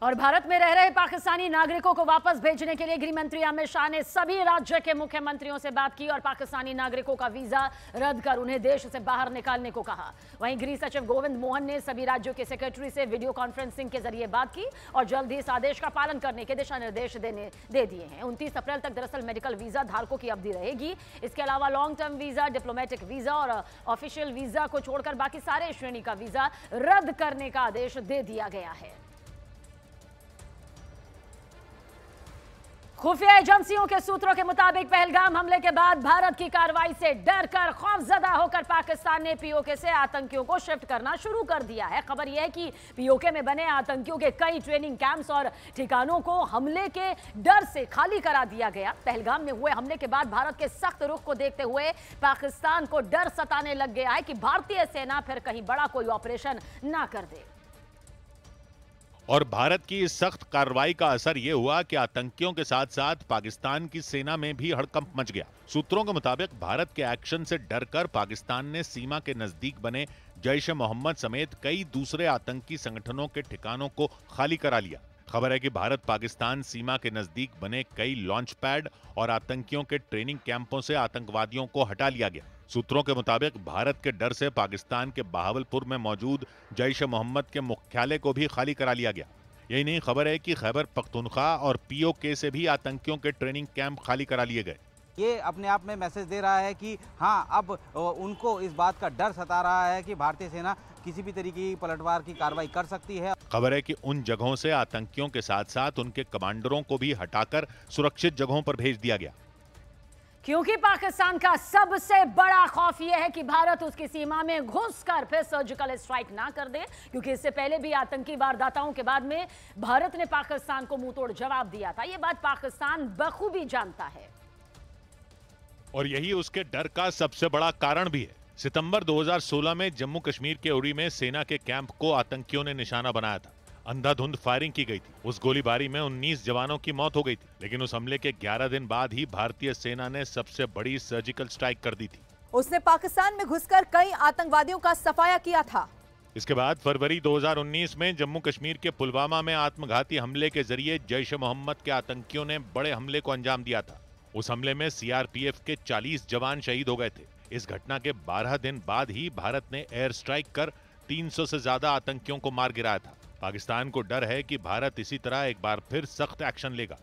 और भारत में रह रहे पाकिस्तानी नागरिकों को वापस भेजने के लिए गृह मंत्री अमित शाह ने सभी राज्य के मुख्यमंत्रियों से बात की और पाकिस्तानी नागरिकों का वीजा रद्द कर उन्हें देश से बाहर निकालने को कहा। वहीं गृह सचिव गोविंद मोहन ने सभी राज्यों के सेक्रेटरी से वीडियो कॉन्फ्रेंसिंग के जरिए बात की और जल्द ही इस आदेश का पालन करने के दिशा निर्देश दे दिए हैं। 29 अप्रैल तक दरअसल मेडिकल वीजा धारकों की अवधि रहेगी। इसके अलावा long term visa, diplomatic visa और ऑफिशियल वीजा को छोड़कर बाकी सारे श्रेणी का वीजा रद्द करने का आदेश दे दिया गया है। खुफिया एजेंसियों के सूत्रों के मुताबिक पहलगाम हमले के बाद भारत की कार्रवाई से डरकर खौफजदा होकर पाकिस्तान ने पीओके से आतंकियों को शिफ्ट करना शुरू कर दिया है। खबर यह है कि पीओके में बने आतंकियों के कई ट्रेनिंग कैंप्स और ठिकानों को हमले के डर से खाली करा दिया गया। पहलगाम में हुए हमले के बाद भारत के सख्त रुख को देखते हुए पाकिस्तान को डर सताने लग गया है कि भारतीय सेना फिर कहीं बड़ा कोई ऑपरेशन ना कर दे। और भारत की इस सख्त कार्रवाई का असर यह हुआ कि आतंकियों के साथ साथ पाकिस्तान की सेना में भी हड़कंप मच गया। सूत्रों के मुताबिक भारत के एक्शन से डरकर पाकिस्तान ने सीमा के नजदीक बने जैश ए मोहम्मद समेत कई दूसरे आतंकी संगठनों के ठिकानों को खाली करा लिया। खबर है कि भारत पाकिस्तान सीमा के नजदीक बने कई लॉन्च पैड और आतंकियों के ट्रेनिंग कैंपों से आतंकवादियों को हटा लिया गया। सूत्रों के मुताबिक भारत के डर से पाकिस्तान के बहावलपुर में मौजूद जैश ए मोहम्मद के मुख्यालय को भी खाली करा लिया गया। यही नहीं, खबर है कि खैबर पख्तूनख्वा और पीओके से भी आतंकियों के ट्रेनिंग कैंप खाली करा लिए गए। ये अपने आप में मैसेज दे रहा है कि हाँ, अब उनको इस बात का डर सता रहा है कि भारतीय सेना किसी भी तरीके की पलटवार की कार्रवाई कर सकती है। खबर है कि उन जगहों से आतंकियों के साथ साथ उनके कमांडरों को भी हटाकर सुरक्षित जगहों पर भेज दिया गया, क्योंकि पाकिस्तान का सबसे बड़ा खौफ यह है कि भारत उसकी सीमा में घुसकर फिर सर्जिकल स्ट्राइक ना कर दे, क्योंकि इससे पहले भी आतंकी वारदातों के बाद में भारत ने पाकिस्तान को मुंहतोड़ जवाब दिया था। यह बात पाकिस्तान बखूबी जानता है और यही उसके डर का सबसे बड़ा कारण भी है। सितंबर 2016 में जम्मू कश्मीर के उरी में सेना के कैंप को आतंकियों ने निशाना बनाया था। अंधाधुंध फायरिंग की गई थी। उस गोलीबारी में 19 जवानों की मौत हो गई थी, लेकिन उस हमले के 11 दिन बाद ही भारतीय सेना ने सबसे बड़ी सर्जिकल स्ट्राइक कर दी थी। उसने पाकिस्तान में घुसकर कई आतंकवादियों का सफाया किया था। इसके बाद फरवरी 2019 में जम्मू कश्मीर के पुलवामा में आत्मघाती हमले के जरिए जैश ए मोहम्मद के आतंकियों ने बड़े हमले को अंजाम दिया था। उस हमले में सीआरपीएफ के 40 जवान शहीद हो गए थे। इस घटना के 12 दिन बाद ही भारत ने एयर स्ट्राइक कर 300 से ज्यादा आतंकियों को मार गिराया था। पाकिस्तान को डर है कि भारत इसी तरह एक बार फिर सख्त एक्शन लेगा।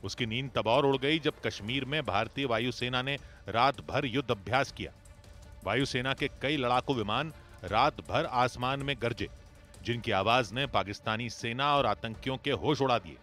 उसकी नींद तब और उड़ गई जब कश्मीर में भारतीय वायुसेना ने रात भर युद्ध अभ्यास किया। वायुसेना के कई लड़ाकू विमान रात भर आसमान में गरजे, जिनकी आवाज ने पाकिस्तानी सेना और आतंकियों के होश उड़ा दिए।